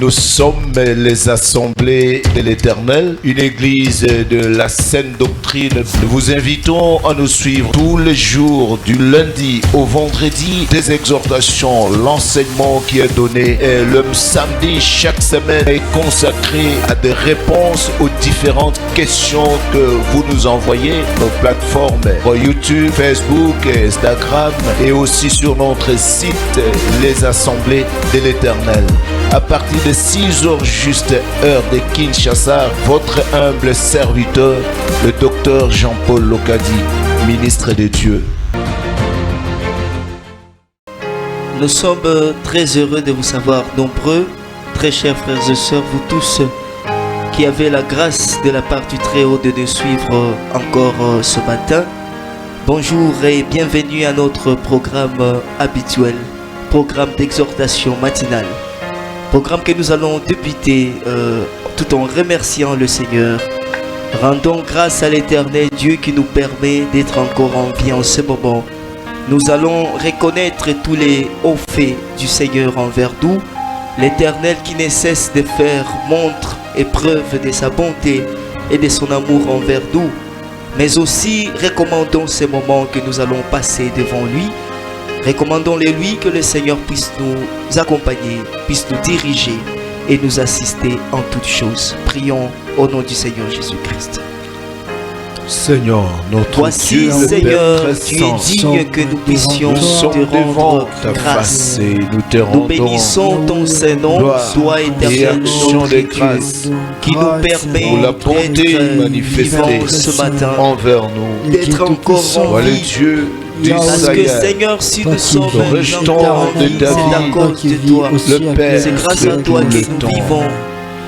Nous sommes les assemblées de l'Éternel, une église de la saine doctrine. Nous vous invitons à nous suivre tous les jours, du lundi au vendredi, des exhortations, l'enseignement qui est donné. Et le samedi, chaque semaine, est consacré à des réponses aux différentes questions que vous nous envoyez. Nos plateformes YouTube, Facebook, Instagram et aussi sur notre site, les assemblées de l'Éternel. À partir de 6h juste, heure de Kinshasa, votre humble serviteur, le docteur Jean-Paul Lokadi, ministre de Dieu. Nous sommes très heureux de vous savoir nombreux, très chers frères et sœurs, vous tous qui avez la grâce de la part du Très-Haut de nous suivre encore ce matin. Bonjour et bienvenue à notre programme habituel, programme d'exhortation matinale. Programme que nous allons débuter tout en remerciant le Seigneur. Rendons grâce à l'Éternel Dieu qui nous permet d'être encore en vie en ce moment. Nous allons reconnaître tous les hauts faits du Seigneur envers nous. L'Éternel qui ne cesse de faire montre et preuve de sa bonté et de son amour envers nous. Mais aussi recommandons ces moments que nous allons passer devant lui. Recommandons-les lui que le Seigneur puisse nous accompagner, puisse nous diriger et nous assister en toutes choses. Prions au nom du Seigneur Jésus-Christ. Seigneur, notre Voici, Dieu, Seigneur, le tu es digne que nous puissions te rendre grâce. Nous bénissons ton Saint-Nom, toi éternel notre Dieu, qui nous permet d'être vivants ce matin, envers nous, d'être encore en vie. Dieu. Parce que Seigneur, si nous sommes encore en vie, c'est à cause de toi. C'est grâce à toi que nous vivons.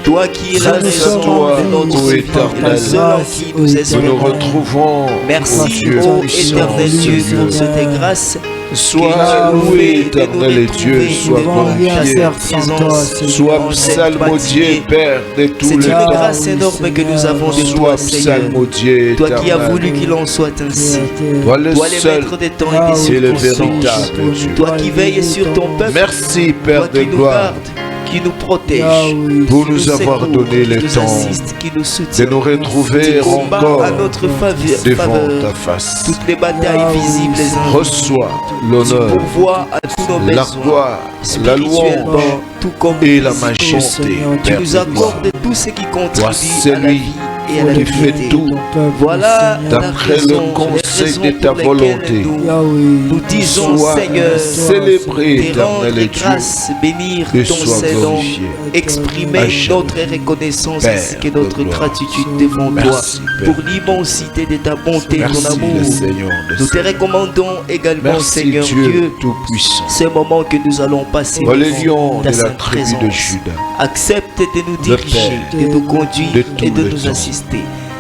Toi qui es la raison de notre vie, le seul en qui nous espérons. Nous retrouvons. Merci, ô éternel Dieu, pour cette grâce. Sois loué, éternel Dieu, sois glorifié, sois psalmodié, Père de tous les temps. C'est une grâce énorme que nous avons de toi, Seigneur. Toi qui as voulu qu'il en soit ainsi. Toi le seul maître des temps et des circonstances. et le véritable Dieu. Toi qui veilles sur ton peuple. Merci, Père de gloire, qui nous protège, pour nous avoir donné le temps de nous retrouver encore à notre faveur, devant ta face. Toutes les batailles visibles, reçois l'honneur, la gloire, la louange tout comme et la majesté. Tu nous accordes tout ce qui contribue à la vie et à la tu fais tout voilà d'après le conseil de ta volonté. Nous disons, Seigneur, célébrer éternel grâce, bénir et ton Saint-Nom, exprimer notre reconnaissance ainsi que notre gratitude devant toi pour l'immensité de ta bonté et ton amour. Nous te recommandons également, Seigneur Dieu, tout-puissant, ces moments que nous allons passer devant ta de la tribu de Juda. Accepte de nous diriger, de nous conduire et de nous assister.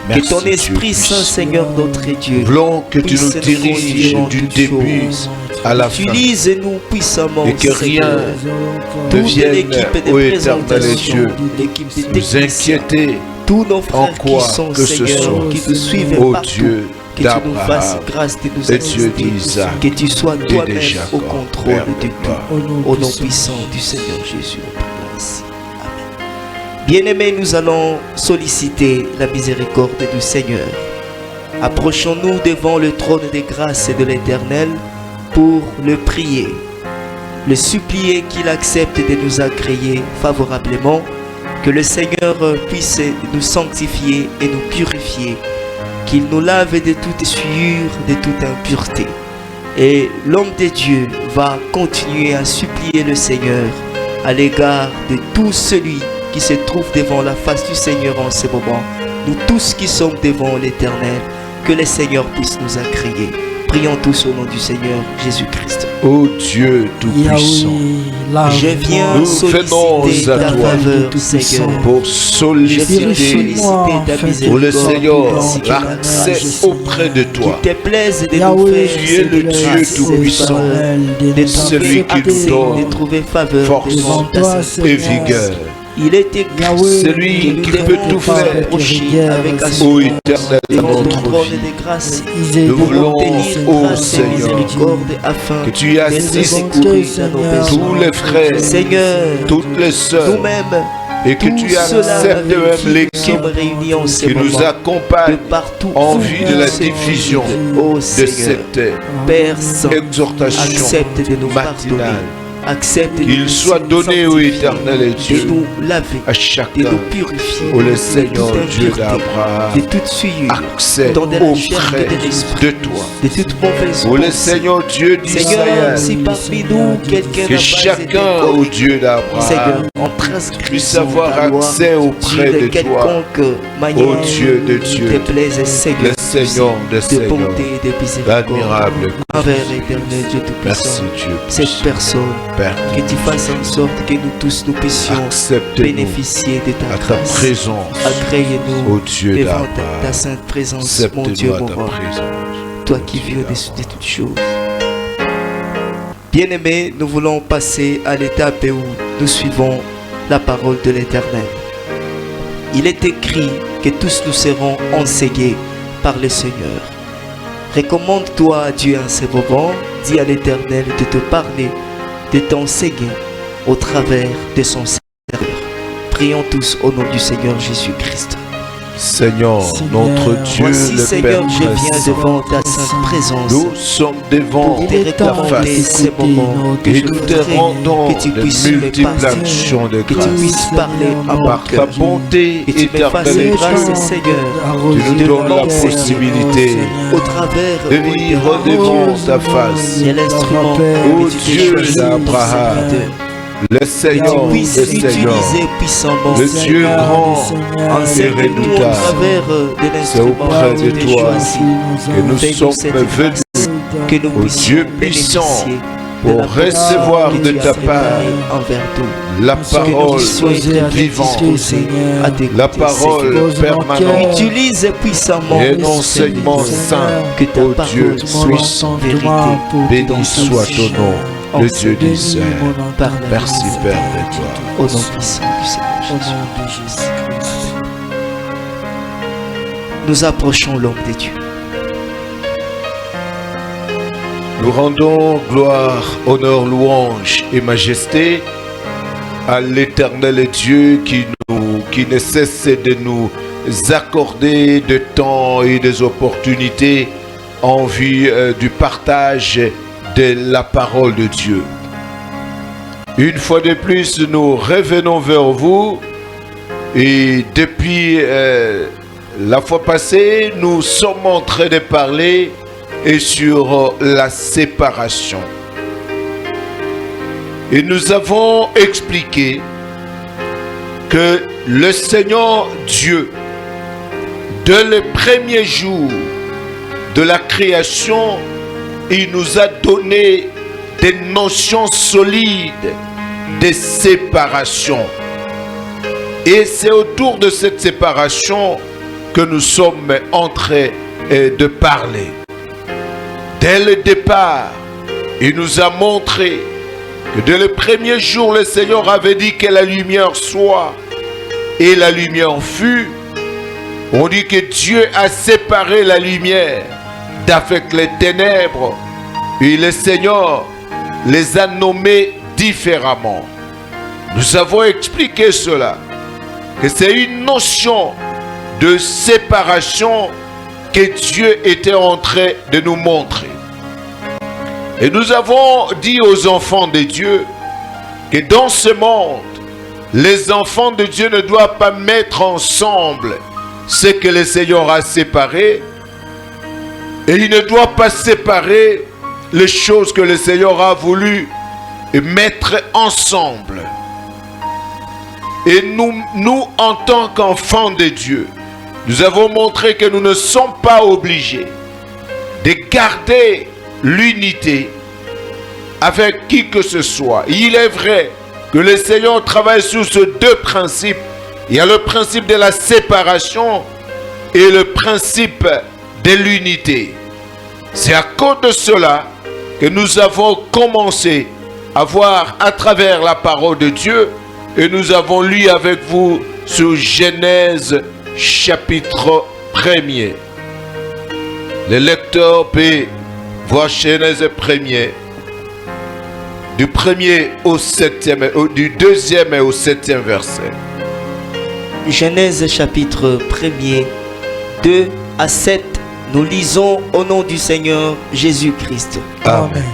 Que ton Esprit Saint, Seigneur notre Dieu, voulons que tu nous diriges du début à la fin. Utilise-nous puissamment, et que rien ne vienne, ô éternel Dieu, nous inquiéter tous nos frères en quoi qui sont, que ce Seigneur, soit, qui te suivent ô partout. Dieu Que tu nous fasses grâce de nous assister, que tu sois toi-même au contrôle de tout. Au nom puissant du Seigneur Jésus, nous prions ainsi. Amen. Bien-aimés, nous allons solliciter la miséricorde du Seigneur. Approchons-nous devant le trône des grâces et de l'Éternel pour le prier, le supplier qu'il accepte de nous agréer favorablement, que le Seigneur puisse nous sanctifier et nous purifier, qu'il nous lave de toute souillure, de toute impureté. Et l'homme de Dieu va continuer à supplier le Seigneur à l'égard de tout celui qui se trouve devant la face du Seigneur en ce moment. Nous tous qui sommes devant l'Éternel, que le Seigneur puisse nous agréer. Prions tous au nom du Seigneur Jésus-Christ. Ô Dieu Tout-Puissant, je viens solliciter ta faveur, Seigneur, pour solliciter pour le Seigneur l'accès auprès de toi. Qu'il te plaise de nous faire, tu es le Dieu Tout-Puissant, de celui qui nous donne de trouver faveur force et vigueur. Il est écrit, celui qui peut tout faire. Avec Ô Éternel, devant ton notre trône vie. de grâce, Nous voulons, ô grâce et Seigneur, miséricorde afin que tu assistes secourir à nos besoins. tous les frères, Seigneur, toutes les sœurs, nous-mêmes, et que tu acceptes même l'équipe réunis en ce qui nous moment, de accompagne partout en vue de la où c'est diffusion ô de Seigneur, cette Père Saint, exhortation accepte de nous pardonner. matinale. Accepte de Qu'il nous soit donné, ô sanctifier, Éternel et de Dieu, nous laver, à de chacun, nous purifier, ô le de Seigneur toute Dieu impureté, d'Abraham, de toute souillure, accès dans de la chair auprès et de l'esprit, de toi. de toute mauvaise Ô le pensée. Seigneur Dieu Seigneur, d'Israël, si parmi nous quelqu'un n'a que pas chacun, été ô correct, Dieu d'Abraham, Seigneur, en transgressant puisse avoir ta loi, accès auprès de toi, quelconque manière, ô Dieu de Dieu, te plaise, Seigneur, le Seigneur de de Seigneur, bonté et de miséricorde, l'admirable. envers l'éternel Dieu Merci Tout-Puissant, Dieu, cette personne, Père, que tu fasses en sorte que nous tous nous puissions accepte-nous bénéficier de ta à ta grâce. présence, Accueille-nous ô Dieu devant ta d'Abraham, sainte présence, mon Dieu, accepte-nous à mon ta roi, présence. toi qui vis au-dessus de toutes choses. Bien-aimés, nous voulons passer à l'étape où nous suivons la parole de l'Éternel. Il est écrit que tous nous serons enseignés par le Seigneur. Recommande-toi à Dieu en ce moment, dis à l'Éternel de te parler, de t'enseigner au travers de son Seigneur. Prions tous au nom du Seigneur Jésus-Christ. Seigneur, notre Dieu, Voici, le Seigneur, Père je viens très devant ta sainte présence. nous sommes devant Pour te ta recommander face ces moments que et je nous te voudrais rendons que tu de puisses me multiples parler, actions de que tu grâce. puisses parler à mon Par ta cœur, bonté que tu me fasses éternelle et grâce, Dieu, Seigneur, tu nous de donnes la l'enseigner possibilité au travers de vivre devant ta face. de l'instrument Ô que tu t'es Dieu choisi, d'Abraham, ton serviteur. le Seigneur, Tu puisses le Seigneur, l'utiliser puissamment, le Dieu grand et enseigne-nous au redoutable. travers de C'est l'instrument auprès que de tu t'es toi choisi. que nous Fais-nous sommes cette venus grâce, que nous au puissions Dieu puissant bénéficier de pour la parole recevoir que de tu as ta préparée part envers nous. la Que nous parole puissions être vivante disposés à t'écouter, la parole Seigneur. permanente Utilise puissamment et l'enseignement saint. que ta Ô Dieu parole soit vérité. béni soit ton nom, le Dieu d'Israël. Par la Merci grâce Père de toi. au nom puissant du Seigneur Jésus. Nous approchons l'homme de Dieu. Nous rendons gloire, honneur, louange et majesté à l'Éternel Dieu qui ne cesse de nous accorder de temps et des opportunités en vue du partage de la parole de Dieu. Une fois de plus, nous revenons vers vous et depuis la fois passée, nous sommes en train de parler et sur la séparation. Et nous avons expliqué que le Seigneur Dieu, dès le premier jour de la création, il nous a donné des notions solides de séparation. Et c'est autour de cette séparation que nous sommes en train de parler. Dès le départ, il nous a montré que dès le premier jour, le Seigneur avait dit que la lumière soit, et la lumière fut. On dit que Dieu a séparé la lumière d'avec les ténèbres, et le Seigneur les a nommés différemment. Nous avons expliqué cela, que c'est une notion de séparation que Dieu était en train de nous montrer. Et nous avons dit aux enfants de Dieu que dans ce monde, les enfants de Dieu ne doivent pas mettre ensemble ce que le Seigneur a séparé, et il ne doit pas séparer les choses que le Seigneur a voulu mettre ensemble. Et nous en tant qu'enfants de Dieu, nous avons montré que nous ne sommes pas obligés de garder l'unité avec qui que ce soit. Il est vrai que le Seigneur travaille sur ces deux principes. Il y a le principe de la séparation et le principe de l'unité. C'est à cause de cela que nous avons commencé à voir à travers la parole de Dieu Et nous avons lu avec vous sur Genèse chapitre 1er. Le lecteur peut voir Genèse 1er. Du 1er au 7e, du 2e au 7e verset. Genèse chapitre 1er, 2 à 7, nous lisons au nom du Seigneur Jésus-Christ. Amen.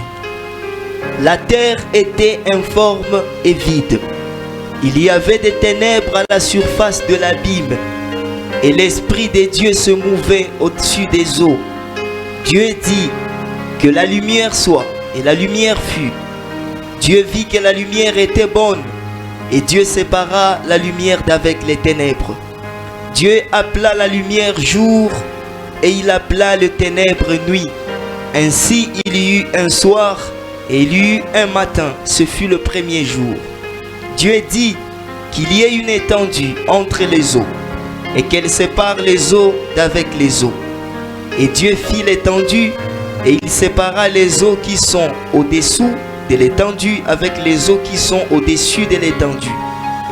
La terre était informe et vide. Il y avait des ténèbres à la surface de l'abîme, et l'Esprit de Dieu se mouvait au-dessus des eaux. Dieu dit que la lumière soit, et la lumière fut. Dieu vit que la lumière était bonne, et Dieu sépara la lumière d'avec les ténèbres. Dieu appela la lumière jour, et il appela les ténèbres nuit. Ainsi il y eut un soir, et il y eut un matin. Ce fut le premier jour. Dieu dit qu'il y ait une étendue entre les eaux, et qu'elle sépare les eaux d'avec les eaux. Et Dieu fit l'étendue, et il sépara les eaux qui sont au-dessous de l'étendue avec les eaux qui sont au-dessus de l'étendue.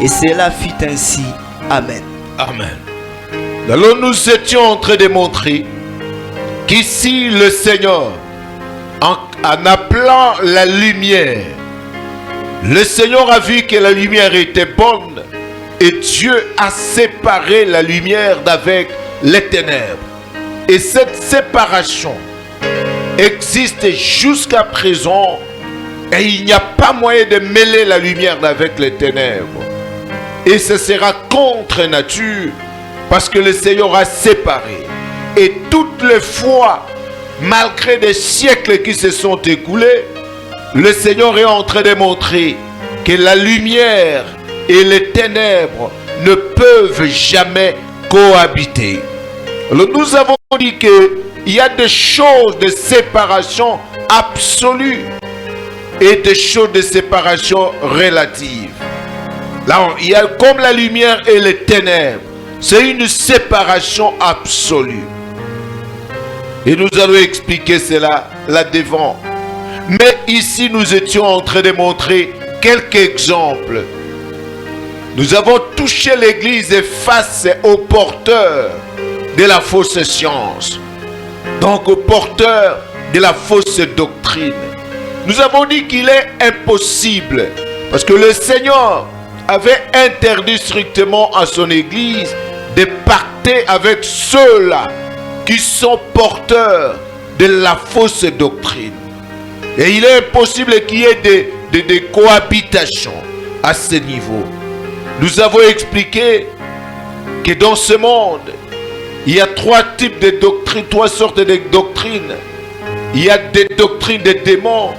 Et cela fut ainsi. Amen. Amen. Alors nous étions en train de montrer qu'ici le Seigneur, en appelant la lumière, le Seigneur a vu que la lumière était bonne et Dieu a séparé la lumière d'avec les ténèbres. Et cette séparation existe jusqu'à présent. Et il n'y a pas moyen de mêler la lumière avec les ténèbres. Et ce sera contre nature parce que le Seigneur a séparé. Et toutes les fois, malgré des siècles qui se sont écoulés, le Seigneur est en train de montrer que la lumière et les ténèbres ne peuvent jamais cohabiter. Alors nous avons dit qu'il y a des choses de séparation absolue et des choses de séparation relative. Là, il y a comme la lumière et les ténèbres. C'est une séparation absolue. Et nous allons expliquer cela là devant. Mais ici, nous étions en train de montrer quelques exemples. Nous avons touché l'Église face aux porteurs de la fausse science. Donc aux porteurs de la fausse doctrine. Nous avons dit qu'il est impossible, parce que le Seigneur avait interdit strictement à son Église de pacter avec ceux-là qui sont porteurs de la fausse doctrine. Et il est impossible qu'il y ait des cohabitations à ce niveau. Nous avons expliqué que dans ce monde, il y a trois types de doctrines, trois sortes de doctrines. Il y a des doctrines des démons,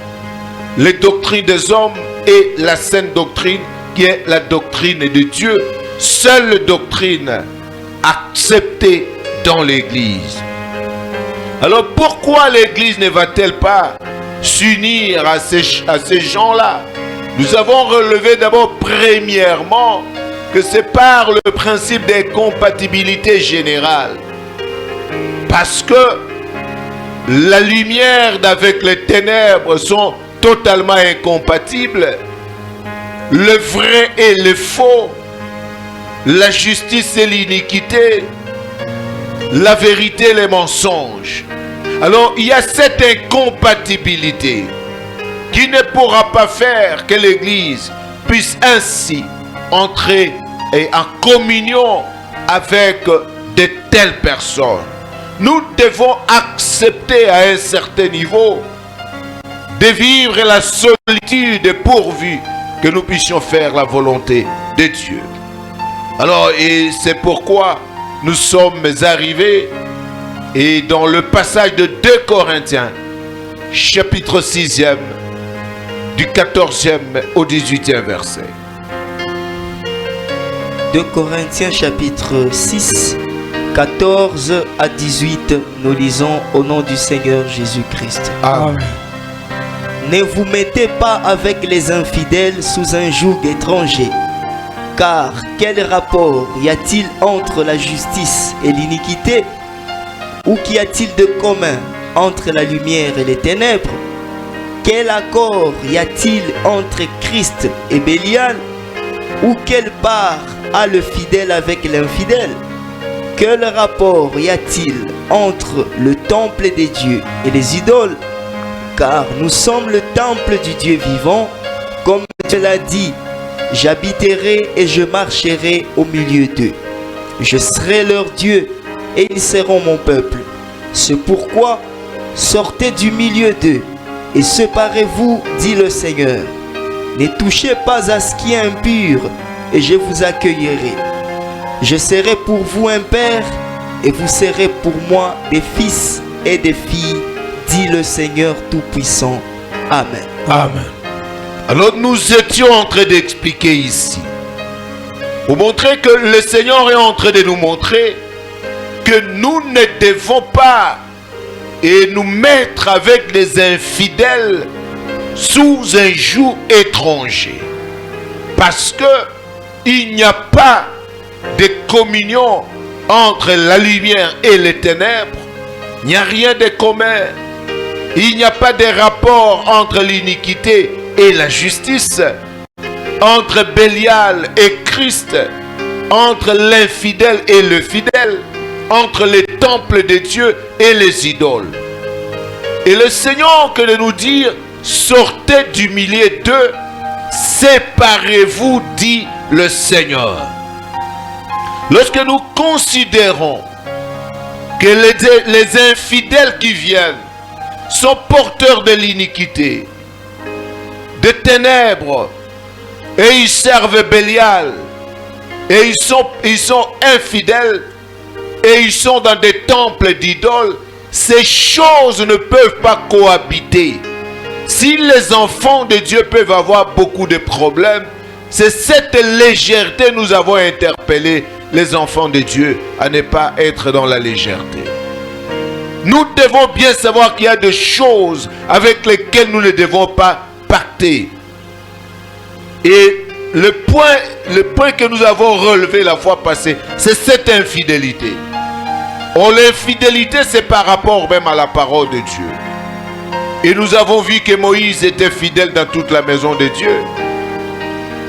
les doctrines des hommes et la sainte doctrine qui est la doctrine de Dieu. Seule doctrine acceptée dans l'Église. Alors pourquoi l'Église ne va-t-elle pas s'unir à ces gens-là? Nous avons relevé d'abord premièrement que c'est par le principe des compatibilités générales. Parce que la lumière avec les ténèbres sont totalement incompatibles. Le vrai et le faux, la justice et l'iniquité, la vérité et les mensonges. Alors il y a cette incompatibilité qui ne pourra pas faire que l'Église puisse ainsi entrer en communion avec de telles personnes. Nous devons accepter à un certain niveau de vivre la solitude pourvu que nous puissions faire la volonté de Dieu. Alors, et c'est pourquoi nous sommes arrivés et dans le passage de 2 Corinthiens, chapitre 6e, du 14e au 18e verset. 2 Corinthiens chapitre 6, 14 à 18, nous lisons au nom du Seigneur Jésus-Christ. Amen. Ne vous mettez pas avec les infidèles sous un joug étranger, car quel rapport y a-t-il entre la justice et l'iniquité? Ou qu'y a-t-il de commun entre la lumière et les ténèbres? Quel accord y a-t-il entre Christ et Bélial? Ou quelle part a le fidèle avec l'infidèle? Quel rapport y a-t-il entre le temple des dieux et les idoles? Car nous sommes le temple du Dieu vivant, comme Dieu l'a dit, j'habiterai et je marcherai au milieu d'eux. Je serai leur Dieu et ils seront mon peuple. C'est pourquoi sortez du milieu d'eux et séparez-vous, dit le Seigneur. Ne touchez pas à ce qui est impur et je vous accueillerai. Je serai pour vous un père et vous serez pour moi des fils et des filles, dit le Seigneur Tout-Puissant. Amen. Amen. Alors nous étions en train d'expliquer ici, pour montrer que le Seigneur est en train de nous montrer que nous ne devons pas et nous mettre avec les infidèles sous un joug étranger. Parce que il n'y a pas de communion entre la lumière et les ténèbres. Il n'y a rien de commun. Il n'y a pas de rapport entre l'iniquité et la justice, entre Bélial et Christ, entre l'infidèle et le fidèle, entre les temples de Dieu et les idoles. Et le Seigneur que de nous dire, sortez du milieu d'eux, séparez-vous, dit le Seigneur. Lorsque nous considérons que les infidèles qui viennent sont porteurs de l'iniquité, de ténèbres, et ils servent Bélial, et ils sont infidèles, et ils sont dans des temples d'idoles, ces choses ne peuvent pas cohabiter. Si les enfants de Dieu peuvent avoir beaucoup de problèmes, c'est cette légèreté que nous avons interpellé les enfants de Dieu à ne pas être dans la légèreté. Nous devons bien savoir qu'il y a des choses avec lesquelles nous ne devons pas pacter. Et le point que nous avons relevé la fois passée, c'est cette infidélité. Oh, l'infidélité, c'est par rapport même à la parole de Dieu. Et nous avons vu que Moïse était fidèle dans toute la maison de Dieu.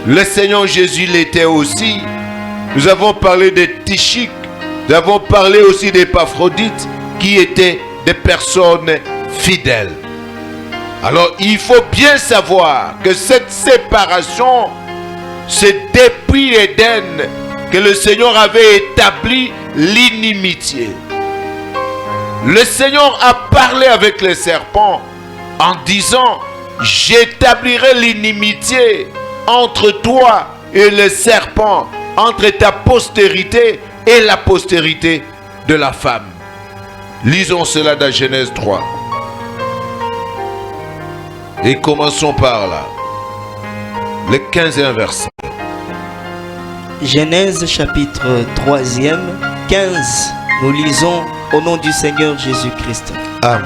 Le Seigneur Jésus l'était aussi. Nous avons parlé de Tychik. Nous avons parlé aussi d'Épaphrodite, qui étaient des personnes fidèles. Alors, il faut bien savoir que cette séparation, c'est depuis Éden que le Seigneur avait établi l'inimitié. Le Seigneur a parlé avec les serpents en disant, j'établirai l'inimitié entre toi et le serpent, entre ta postérité et la postérité de la femme. Lisons cela dans Genèse 3. Et commençons par là. Le 15e verset. Genèse chapitre 3e, 15. Nous lisons au nom du Seigneur Jésus-Christ. Amen.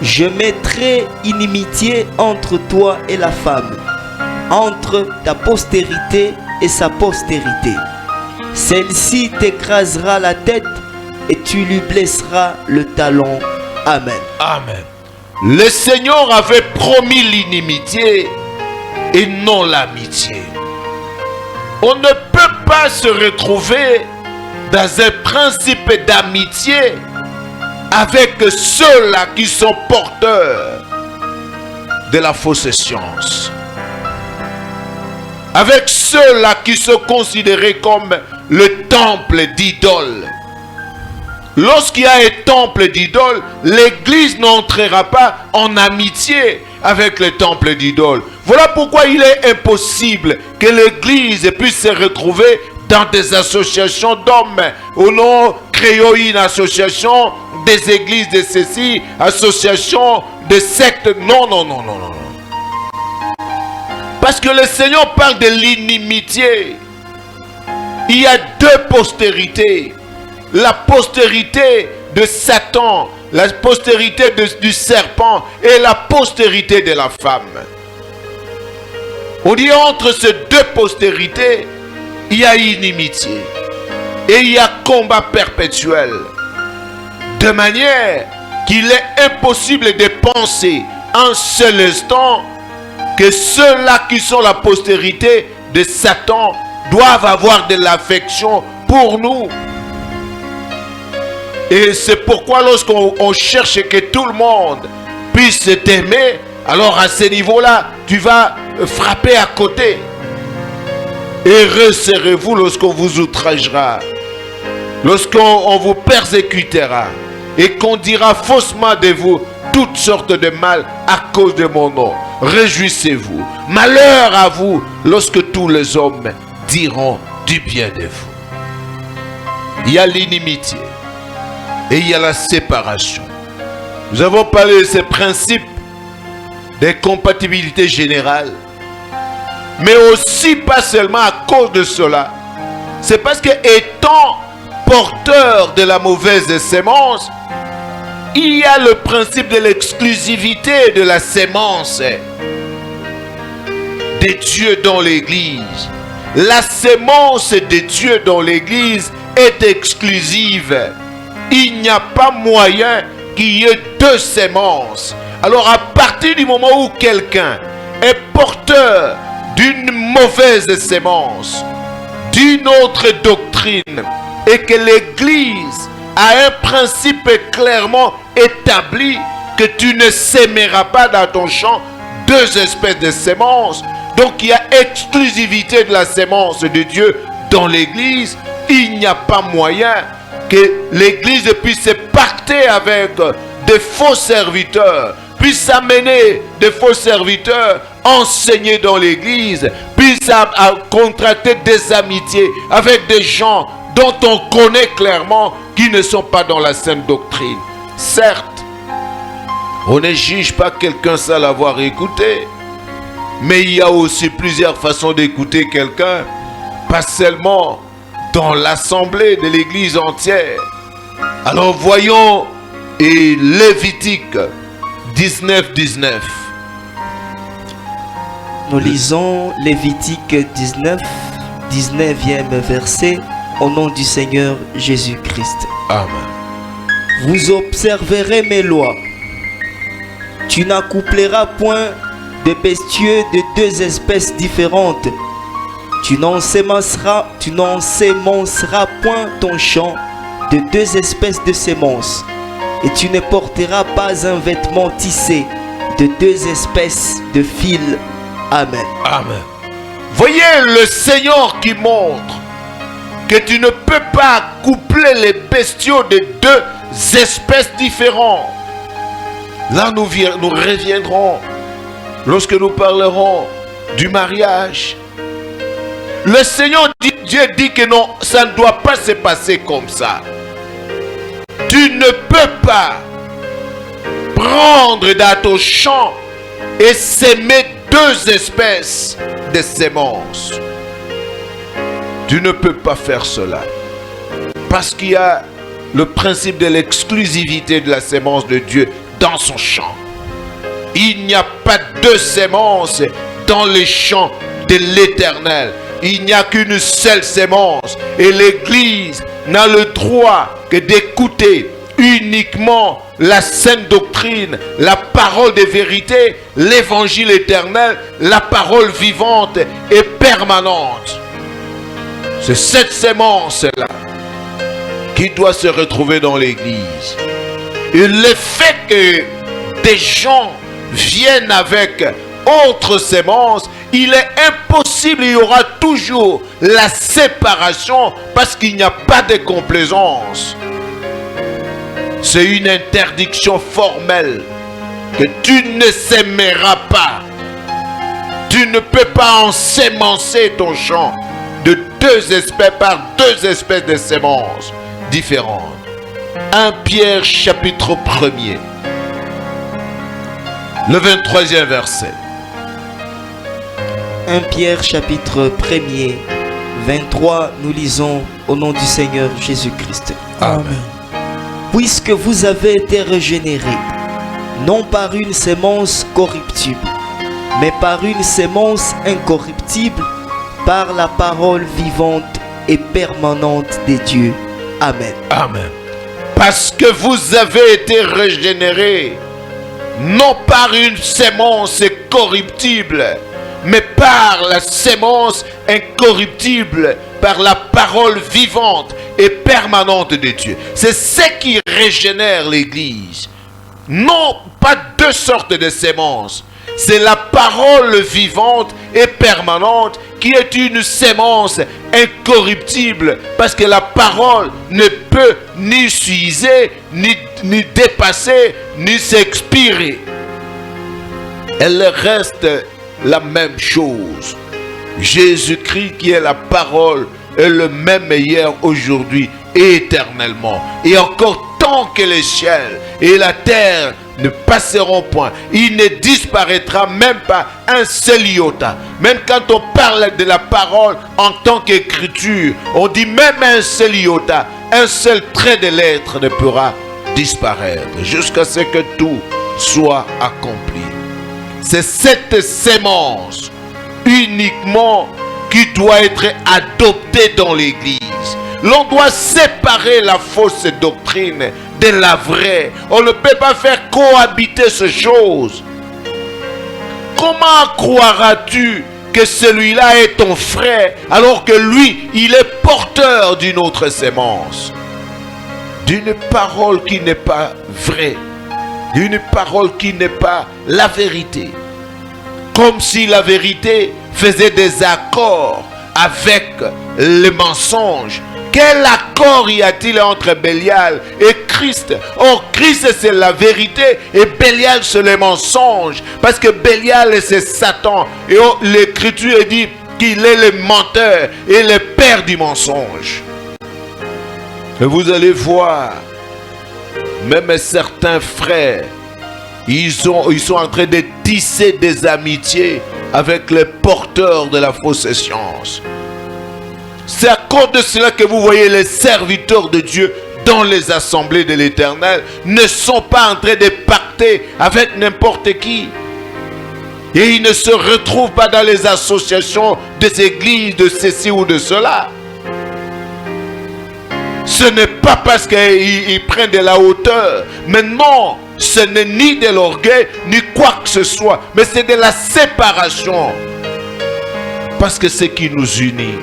Je mettrai inimitié entre toi et la femme, entre ta postérité et sa postérité. Celle-ci t'écrasera la tête et tu lui blesseras le talon. Amen. Amen. Le Seigneur avait promis l'inimitié et non l'amitié. On ne peut pas se retrouver dans un principe d'amitié avec ceux-là qui sont porteurs de la fausse science. Avec ceux-là qui sont considérés comme le temple d'idole. Lorsqu'il y a un temple d'idole, l'église n'entrera pas en amitié avec le temple d'idole. Voilà pourquoi il est impossible que l'église puisse se retrouver dans des associations d'hommes. Ou non, créons une association des églises de ceci, association de sectes. Non, non, non, non, non. Parce que le Seigneur parle de l'inimitié. Il y a deux postérités. La postérité de Satan, la postérité du serpent et la postérité de la femme. On dit entre ces deux postérités, il y a inimitié et il y a combat perpétuel. De manière qu'il est impossible de penser un seul instant que ceux-là qui sont la postérité de Satan doivent avoir de l'affection pour nous. Et c'est pourquoi lorsqu'on cherche que tout le monde puisse t'aimer, alors à ce niveau-là, tu vas frapper à côté. Et resserrez-vous lorsqu'on vous outragera, lorsqu'on vous persécutera et qu'on dira faussement de vous toutes sortes de mal à cause de mon nom. Réjouissez-vous. Malheur à vous lorsque tous les hommes diront du bien de vous. Il y a l'inimitié et il y a la séparation. Nous avons parlé de ces principes de compatibilité générale, mais aussi pas seulement à cause de cela. C'est parce que étant porteur de la mauvaise sémence, il y a le principe de l'exclusivité de la sémence de Dieu dans l'Église. La sémence de Dieu dans l'Église est exclusive. Il n'y a pas moyen qu'il y ait deux sémences. Alors à partir du moment où quelqu'un est porteur d'une mauvaise sémence, d'une autre doctrine, et que l'Église a un principe clairement établi que tu ne sèmeras pas dans ton champ deux espèces de semences. Donc il y a exclusivité de la sémence de Dieu dans l'Église. Il n'y a pas moyen que l'Église puisse pacter avec des faux serviteurs, puisse amener des faux serviteurs, enseigner dans l'Église, puisse contracter des amitiés avec des gens dont on connaît clairement qu'ils ne sont pas dans la sainte doctrine. Certes, on ne juge pas quelqu'un sans l'avoir écouté, mais il y a aussi plusieurs façons d'écouter quelqu'un, pas seulement dans l'assemblée de l'Église entière. Alors voyons et Lévitique 19, 19. Nous lisons Lévitique 19, 19e verset, au nom du Seigneur Jésus-Christ. Amen. Vous observerez mes lois. Tu n'accoupleras point de bestiaux de deux espèces différentes. Tu n'ensemenceras point ton champ de deux espèces de semences. Et tu ne porteras pas un vêtement tissé de deux espèces de fils. Amen. Amen. Voyez le Seigneur qui montre que tu ne peux pas coupler les bestiaux de deux espèces différentes. Là, nous reviendrons lorsque nous parlerons du mariage. Le Seigneur Dieu dit que non, ça ne doit pas se passer comme ça. Tu ne peux pas prendre dans ton champ et s'aimer deux espèces de semences. Tu ne peux pas faire cela. Parce qu'il y a le principe de l'exclusivité de la sémence de Dieu dans son champ. Il n'y a pas deux sémences dans les champs de l'Éternel. Il n'y a qu'une seule sémence. Et l'Église n'a le droit que d'écouter uniquement la sainte doctrine, la parole de vérité, l'évangile éternel, la parole vivante et permanente. C'est cette sémence-là qui doit se retrouver dans l'Église. Et le fait que des gens viennent avec autre sémence, il est impossible, il y aura toujours la séparation parce qu'il n'y a pas de complaisance. C'est une interdiction formelle que tu ne s'aimeras pas. Tu ne peux pas ensemencer ton champ de deux espèces par deux espèces de semences différentes. 1 Pierre chapitre 1er, le 23e verset. 1 Pierre chapitre 1er, 23, nous lisons au nom du Seigneur Jésus-Christ. Amen. Puisque vous avez été régénérés, non par une sémence corruptible, mais par une sémence incorruptible, par la parole vivante et permanente de Dieu. Amen. Amen. Parce que vous avez été régénérés, non par une sémence corruptible, mais par la sémence incorruptible, par la parole vivante et permanente de Dieu. C'est ce qui régénère l'Église. Non, pas deux sortes de sémences. C'est la parole vivante et permanente qui est une sémence incorruptible, parce que la parole ne peut ni s'user, ni dépasser, ni s'expirer. Elle reste la même chose. Jésus-Christ, qui est la parole, est le même hier, aujourd'hui et éternellement. Et encore tant que les ciels et la terre ne passeront point, il ne disparaîtra même pas un seul iota. Même quand on parle de la parole en tant qu'écriture, on dit même un seul iota, un seul trait de lettre ne pourra disparaître jusqu'à ce que tout soit accompli. C'est cette sémence uniquement qui doit être adoptée dans l'Église. L'on doit séparer la fausse doctrine de la vraie. On ne peut pas faire cohabiter ces choses. Comment croiras-tu que celui-là est ton frère alors que lui, il est porteur d'une autre sémence, d'une parole qui n'est pas vraie, d'une parole qui n'est pas la vérité? Comme si la vérité faisait des accords avec le mensonge. Quel accord y a-t-il entre Bélial et Christ? Or, Christ c'est la vérité et Bélial c'est le mensonge. Parce que Bélial c'est Satan. Et l'Écriture dit qu'il est le menteur et le père du mensonge. Et vous allez voir, même certains frères, ils sont en train de tisser des amitiés avec les porteurs de la fausse science. C'est à cause de cela que vous voyez les serviteurs de Dieu dans les assemblées de l'Éternel ne sont pas en train de pacter avec n'importe qui. Et ils ne se retrouvent pas dans les associations des églises de ceci ou de cela. Ce n'est pas parce qu'ils prennent de la hauteur, mais non, ce n'est ni de l'orgueil, ni quoi que ce soit, mais c'est de la séparation. Parce que ce qui nous unit,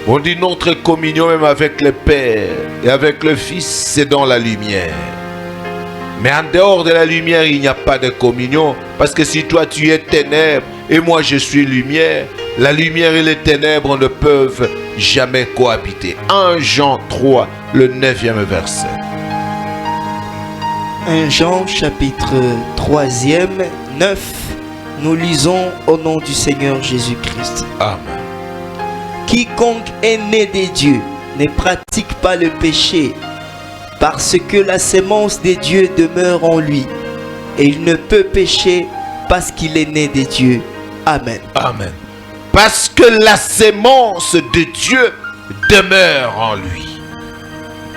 on dit notre communion même avec le Père et avec le Fils, c'est dans la lumière. Mais en dehors de la lumière, il n'y a pas de communion. Parce que si toi tu es ténèbres et moi je suis lumière, la lumière et les ténèbres ne peuvent jamais cohabiter. 1 Jean 3, le 9e verset. 1 Jean chapitre 3e, 9, nous lisons au nom du Seigneur Jésus-Christ. Amen. Quiconque est né des dieux ne pratique pas le péché, parce que la sémence des dieux demeure en lui, et il ne peut pécher parce qu'il est né des dieux. Amen. Amen. Parce que la sémence de Dieu demeure en lui.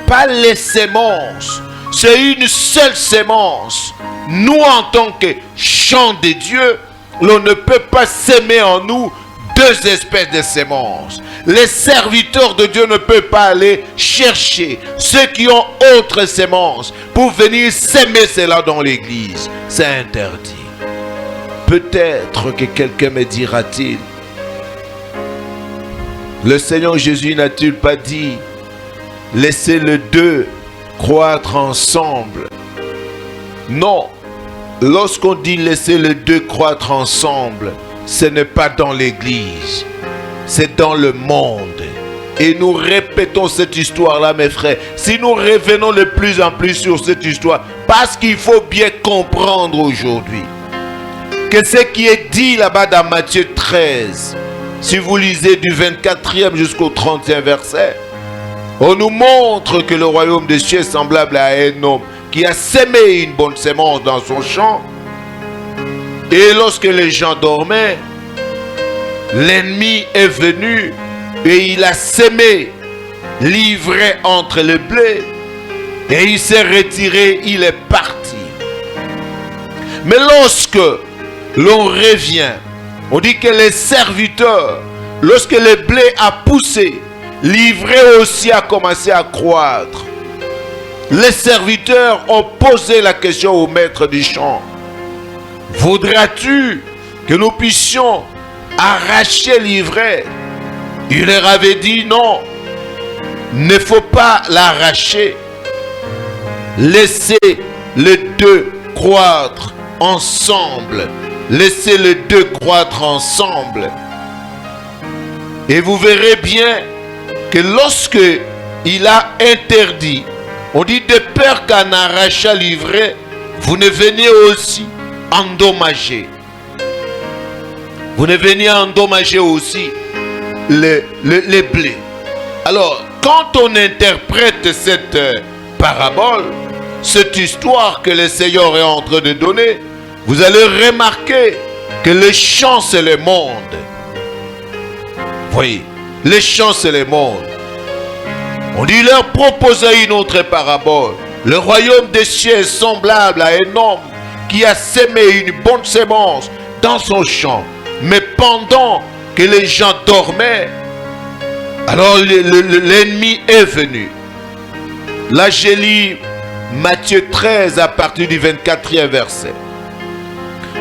Pas les sémences, c'est une seule sémence. Nous, en tant que champ de Dieu, l'on ne peut pas s'aimer en nous deux espèces de sémences. Les serviteurs de Dieu ne peuvent pas aller chercher ceux qui ont autre sémence pour venir s'aimer cela dans l'église. C'est interdit. Peut-être que quelqu'un me dira-t-il, le Seigneur Jésus n'a-t-il pas dit, laissez les deux croître ensemble? Non. Lorsqu'on dit laissez les deux croître ensemble, ce n'est pas dans l'église, c'est dans le monde. Et nous répétons cette histoire-là, mes frères. Si nous revenons de plus en plus sur cette histoire, parce qu'il faut bien comprendre aujourd'hui que ce qui est dit là-bas dans Matthieu 13, si vous lisez du 24e jusqu'au 30e verset, on nous montre que le royaume des cieux est semblable à un homme qui a sémé une bonne sémence dans son champ. Et lorsque les gens dormaient, l'ennemi est venu et il a sémé l'ivraie entre les blés. Et il s'est retiré, il est parti. Mais lorsque l'on revient, on dit que les serviteurs, lorsque le blé a poussé, l'ivraie aussi a commencé à croître. Les serviteurs ont posé la question au maître du champ. Voudras-tu que nous puissions arracher l'ivraie. Il leur avait dit non, ne faut pas l'arracher. Laissez les deux croître ensemble. Laissez les deux croître ensemble. Et vous verrez bien que lorsque il a interdit, on dit de peur qu'en arrachant l'ivraie, vous ne veniez aussi endommager. Vous ne veniez endommager aussi les blés. Alors, quand on interprète cette parabole, cette histoire que le Seigneur est en train de donner, vous allez remarquer que le champ c'est le monde. Voyez, le champ c'est le monde. On dit leur proposer une autre parabole. Le royaume des cieux est semblable à un homme qui a semé une bonne semence dans son champ. Mais pendant que les gens dormaient, alors l'ennemi est venu. Là, j'ai lu Matthieu 13 à partir du 24e verset.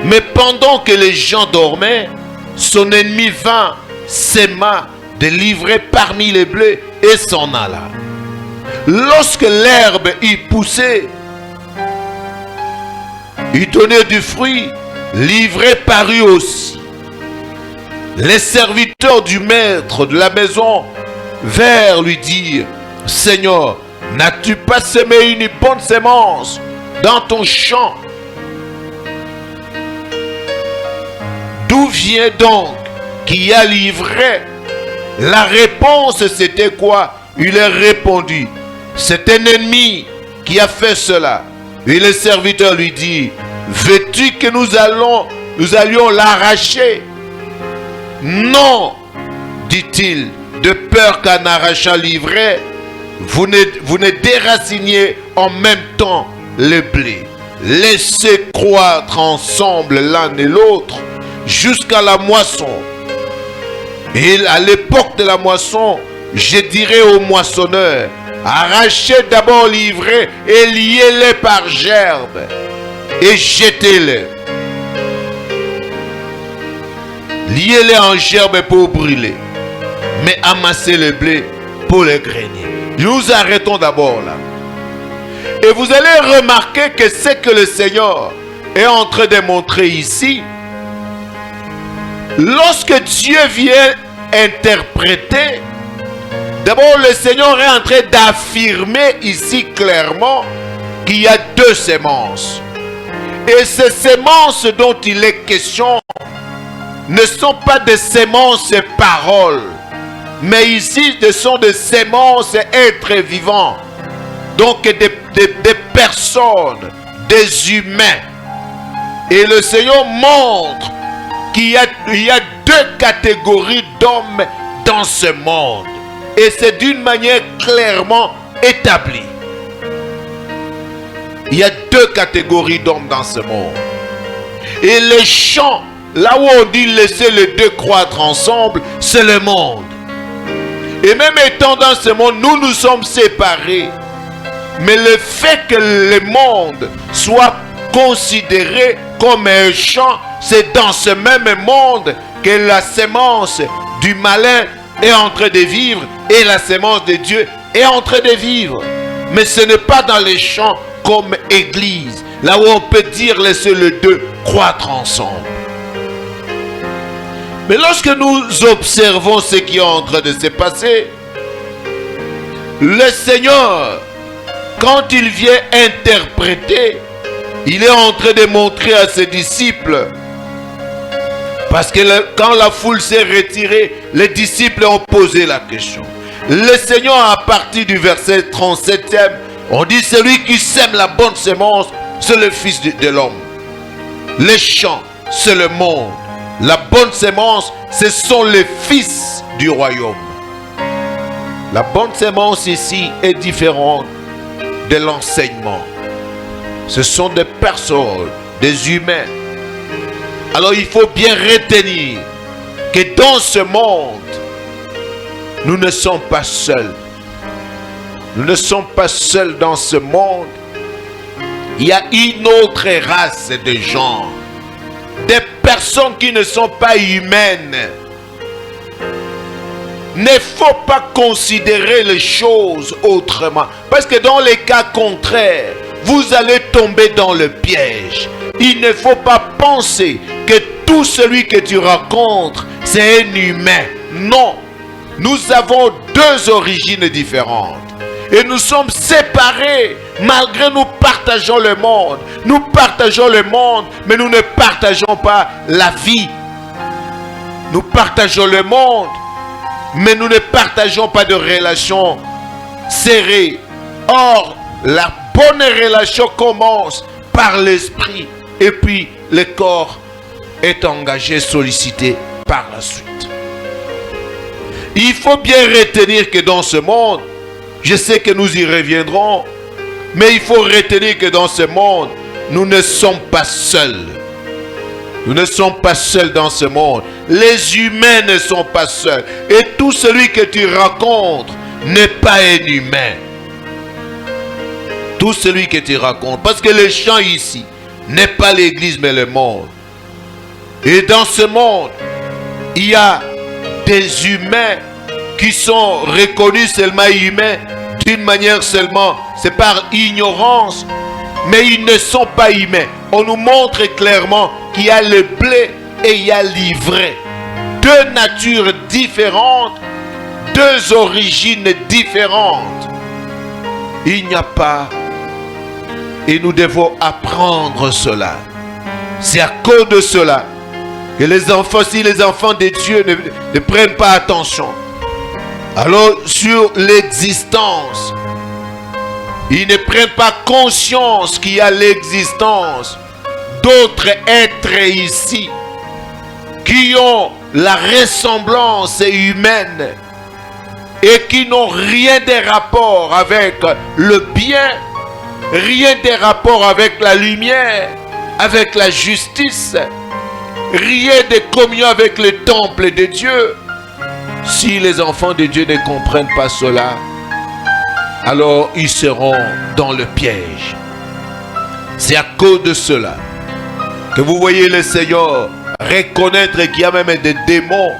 Mais pendant que les gens dormaient, son ennemi vint, sema de l'ivraie parmi les blés et s'en alla. Lorsque l'herbe y poussait, il donnait du fruit, l'ivraie parut aussi. Les serviteurs du maître de la maison vinrent lui dire, Seigneur, n'as-tu pas semé une bonne semence dans ton champ? D'où vient donc qu'il y a l'ivraie? La réponse c'était quoi? Il a répondu, c'est un ennemi qui a fait cela. Et le serviteur lui dit, veux-tu que nous allions l'arracher? Non, dit-il, de peur qu'en arrachant l'ivraie, vous ne déraciniez en même temps le blé. Laissez croître ensemble l'un et l'autre jusqu'à la moisson. Et à l'époque de la moisson, je dirais aux moissonneurs, arrachez d'abord l'ivraie et liez-les par gerbe et jetez-les. Liez-les en gerbe pour brûler, mais amassez le blé pour le grenier. Nous arrêtons d'abord là. Et vous allez remarquer que ce que le Seigneur est en train de montrer ici, lorsque Dieu vient interpréter, d'abord le Seigneur est en train d'affirmer ici clairement qu'il y a deux semences. Et ces semences dont il est question ne sont pas des semences paroles, mais ici ce sont des semences êtres vivants, donc des personnes, des humains. Et le Seigneur montre qu'il y a deux catégories d'hommes dans ce monde, et c'est d'une manière clairement établie. Il y a deux catégories d'hommes dans ce monde. Et les champs, là où on dit laisser les deux croître ensemble, c'est le monde. Et même étant dans ce monde, nous nous sommes séparés. Mais le fait que le monde soit considéré comme un champ, c'est dans ce même monde que la semence du malin est en train de vivre et la semence de Dieu est en train de vivre. Mais ce n'est pas dans les champs comme église, là où on peut dire laisser les deux croître ensemble. Mais lorsque nous observons ce qui est en train de se passer, le Seigneur, quand il vient interpréter, il est en train de montrer à ses disciples, parce que quand la foule s'est retirée, les disciples ont posé la question. Le Seigneur, à partir du verset 37e, on dit celui qui sème la bonne semence, c'est le Fils de l'homme. Les champs, c'est le monde. La bonne semence, ce sont les fils du royaume. La bonne semence ici est différente de l'enseignement. Ce sont des personnes, des humains. Alors il faut bien retenir que dans ce monde, nous ne sommes pas seuls. Nous ne sommes pas seuls dans ce monde. Il y a une autre race de gens, des personnes personnes qui ne sont pas humaines. Ne faut pas considérer les choses autrement. Parce que dans les cas contraires, vous allez tomber dans le piège. Il ne faut pas penser que tout celui que tu rencontres, c'est un humain. Non. Nous avons deux origines différentes. Et nous sommes séparés, malgré nous partageons le monde. Nous partageons le monde, mais nous ne partageons pas la vie. Nous partageons le monde, mais nous ne partageons pas de relations serrées. Or, la bonne relation commence par l'esprit. Et puis, le corps est engagé, sollicité par la suite. Il faut bien retenir que dans ce monde, je sais que nous y reviendrons, mais il faut retenir que dans ce monde, nous ne sommes pas seuls. Nous ne sommes pas seuls dans ce monde. Les humains ne sont pas seuls. Et tout celui que tu rencontres n'est pas un humain. Tout celui que tu rencontres. Parce que le champ ici n'est pas l'église mais le monde. Et dans ce monde, il y a des humains qui sont reconnus seulement humains d'une manière seulement, c'est par ignorance, mais ils ne sont pas humains. On nous montre clairement qu'il y a le blé et il y a l'ivraie. Deux natures différentes, deux origines différentes. Il n'y a pas, et nous devons apprendre cela. C'est à cause de cela que les enfants, si les enfants de Dieu ne prennent pas attention, alors sur l'existence, ils ne prennent pas conscience qu'il y a l'existence d'autres êtres ici qui ont la ressemblance humaine et qui n'ont rien de rapport avec le bien, rien de rapport avec la lumière, avec la justice, rien de communion avec le temple de Dieu. Si les enfants de Dieu ne comprennent pas cela, alors ils seront dans le piège. C'est à cause de cela que vous voyez le Seigneur reconnaître qu'il y a même des démons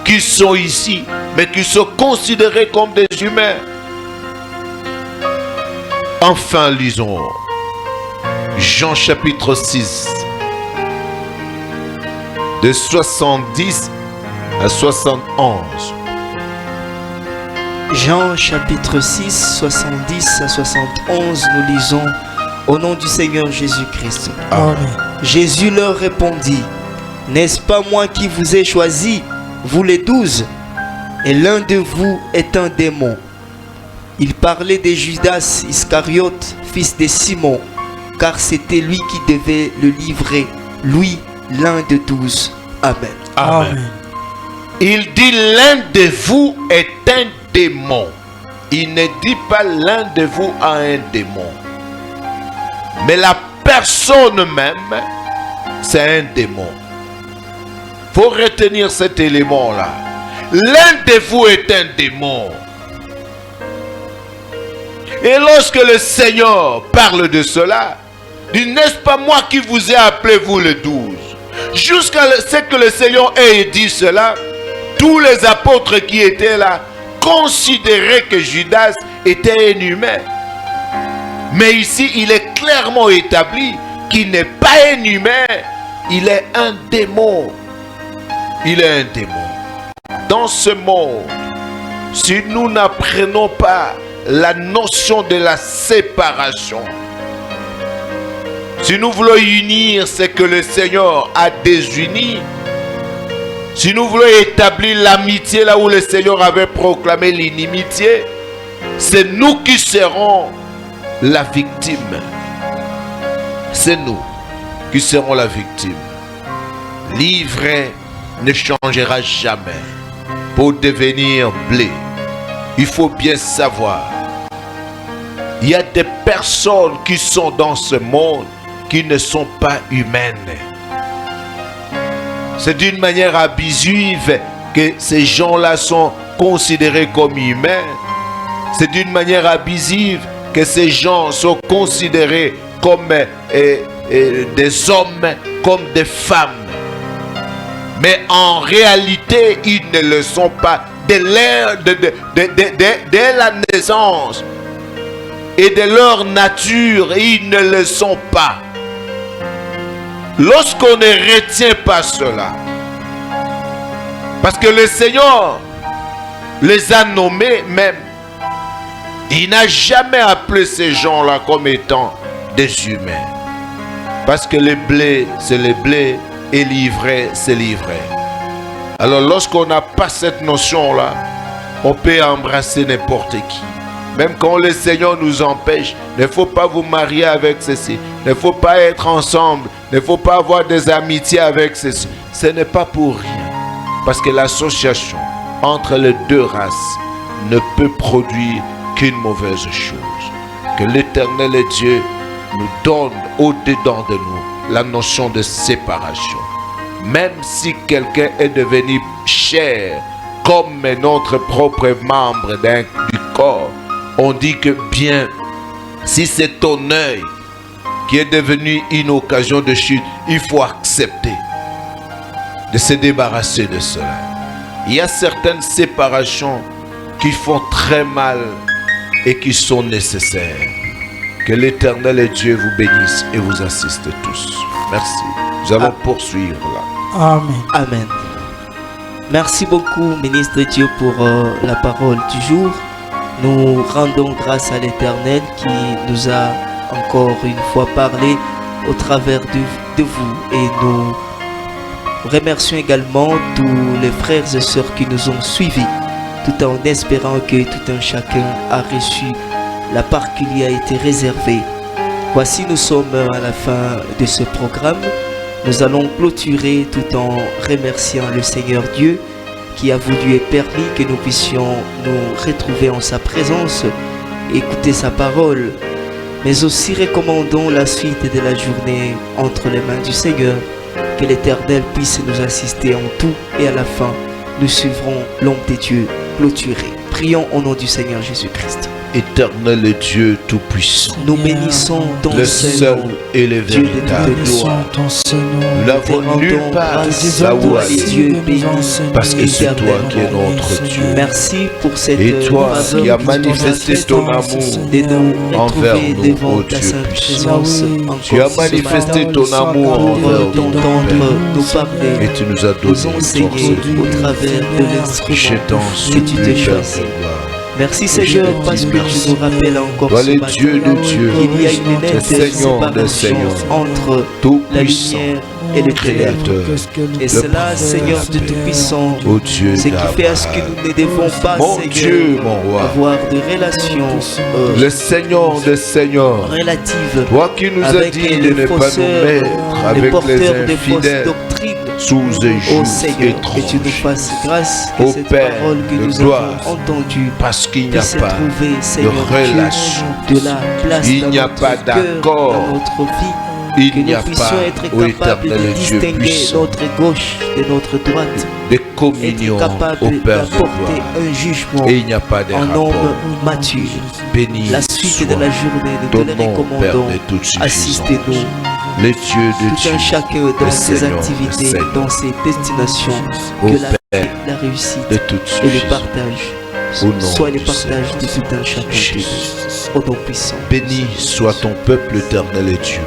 qui sont ici, mais qui sont considérés comme des humains. Enfin, lisons Jean chapitre 6, de 70 à 71. Jean chapitre 6, 70 à 71, nous lisons au nom du Seigneur Jésus-Christ. Amen. Jésus leur répondit, n'est-ce pas moi qui vous ai choisi, vous les 12, et l'un de vous est un démon. Il parlait de Judas Iscariote, fils de Simon, car c'était lui qui devait le livrer, lui, l'un de 12. Amen. Amen. Il dit l'un de vous est un démon. Il ne dit pas l'un de vous a un démon. Mais la personne même, c'est un démon. Il faut retenir cet élément-là. L'un de vous est un démon. Et lorsque le Seigneur parle de cela, il dit, n'est-ce pas moi qui vous ai appelé vous les 12? Jusqu'à ce que le Seigneur ait dit cela, tous les apôtres qui étaient là considéraient que Judas était un humain. Mais ici, il est clairement établi qu'il n'est pas un humain, il est un démon. Il est un démon. Dans ce monde, si nous n'apprenons pas la notion de la séparation, si nous voulons unir ce que le Seigneur a désuni, si nous voulons établir l'amitié là où le Seigneur avait proclamé l'inimitié, c'est nous qui serons la victime. C'est nous qui serons la victime. L'ivraie ne changera jamais pour devenir blé. Il faut bien savoir, il y a des personnes qui sont dans ce monde qui ne sont pas humaines. C'est d'une manière abusive que ces gens-là sont considérés comme humains. C'est d'une manière abusive que ces gens sont considérés comme des hommes, comme des femmes. Mais en réalité, ils ne le sont pas. Dès la naissance et de leur nature, ils ne le sont pas. Lorsqu'on ne retient pas cela, parce que le Seigneur les a nommés même, il n'a jamais appelé ces gens-là comme étant des humains. Parce que le blé, c'est le blé, et l'ivraie, c'est l'ivraie. Alors lorsqu'on n'a pas cette notion-là, on peut embrasser n'importe qui. Même quand le Seigneur nous empêche, il ne faut pas vous marier avec ceci, il ne faut pas être ensemble, il ne faut pas avoir des amitiés avec ceci. Ce n'est pas pour rien. Parce que l'association entre les deux races ne peut produire qu'une mauvaise chose. Que l'Éternel et Dieu nous donne au-dedans de nous la notion de séparation. Même si quelqu'un est devenu cher comme notre propre membre du corps, on dit que bien, si c'est ton œil qui est devenu une occasion de chute, il faut accepter de se débarrasser de cela. Il y a certaines séparations qui font très mal et qui sont nécessaires. Que l'Éternel et Dieu vous bénisse et vous assiste tous. Merci. Nous allons poursuivre là. Amen. Amen. Merci beaucoup, ministre Dieu, pour la parole du jour. Nous rendons grâce à l'Éternel qui nous a encore une fois parlé au travers de vous. Et nous remercions également tous les frères et sœurs qui nous ont suivis, tout en espérant que tout un chacun a reçu la part qui lui a été réservée. Voici, nous sommes à la fin de ce programme. Nous allons clôturer tout en remerciant le Seigneur Dieu qui a voulu et permis que nous puissions nous retrouver en sa présence, écouter sa parole, mais aussi recommandons la suite de la journée entre les mains du Seigneur. Que l'Éternel puisse nous assister en tout et à la fin, nous suivrons l'homme de Dieu clôturé. Prions au nom du Seigneur Jésus-Christ. Éternel et Dieu Tout-Puissant, nous bénissons ton le Seigneur, seul et le Dieu de véritable. toute gloire. Nous l'avons nulle part là où Toi, aller, Dieu béni, parce que c'est toi qui es notre Dieu. merci pour cette Et toi faveur qui as que tu nous manifesté fais ton amour de nous envers retrouver nous, devant ô ta Dieu sainte puissant. présence Tu as encore ce manifesté matin, ton amour pour envers nous, t'entendre nous parler, et tu nous as nous donné une enseigner force au travers de l'instrument Je t'en que tu t'es supplie, choisi. Père de gloire. Merci Seigneur parce que tu nous rappelles encore Toi ce le matin Dieu de Dieu, qu'il y a une le nette Seigneur des séparation Seigneurs, entre la Tout-Puissant, lumière et le ténèbre. Créateur, Et cela, Seigneur de Tout-Puissant, ô Dieu ce qui fait à ce que d'Abraham, nous ne devons pas, mon Seigneur, Dieu, mon roi, avoir de relations le Seigneur des Seigneurs, relatives toi qui nous as avec dit de les ne pas nous faussaires, mettre les avec les porteurs de fausses infidèles doctrines. sous un Ô joug Seigneur, que tu nous étrange, fasses grâce, que Ô cette Père parole que de nous gloire, avons entendue parce qu'il n'y a puisse pas trouver, Seigneur de relation, Dieu, de la place il dans n'y a notre pas cœur, d'accord, dans notre vie, que il n'y a nous puissions pas, être ô capables Éternel de Dieu distinguer puissant, notre gauche de notre droite, de communion être capable au Père de d'apporter gloire, un jugement et il n'y a pas de en rapport. homme mature. Béni La suite soit de la journée, nous ton te le nom, Père recommandons. de toute suffisance, Assistez-nous, les dieux de tout un Dieu, chacun le dans ses Seigneur, activités, le Seigneur, dans ses destinations, ô que la Père paix, la réussite de toute et le suffisance, partage au nom soit le du partage Seigneur, de tout un chacun de Jésus. nous. Au nom puissant. Béni soit ton peuple éternel et Dieu.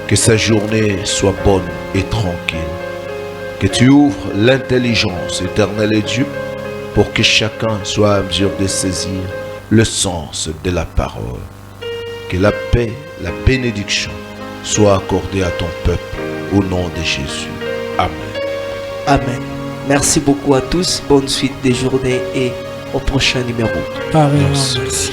Que sa journée soit bonne et tranquille. Que tu ouvres l'intelligence éternelle et Dieu pour que chacun soit à mesure de saisir le sens de la parole. Que la paix, la bénédiction soit accordée à ton peuple au nom de Jésus. Amen. Amen. Merci beaucoup à tous. Bonne suite des journées et au prochain numéro. Pareillement, Merci. merci.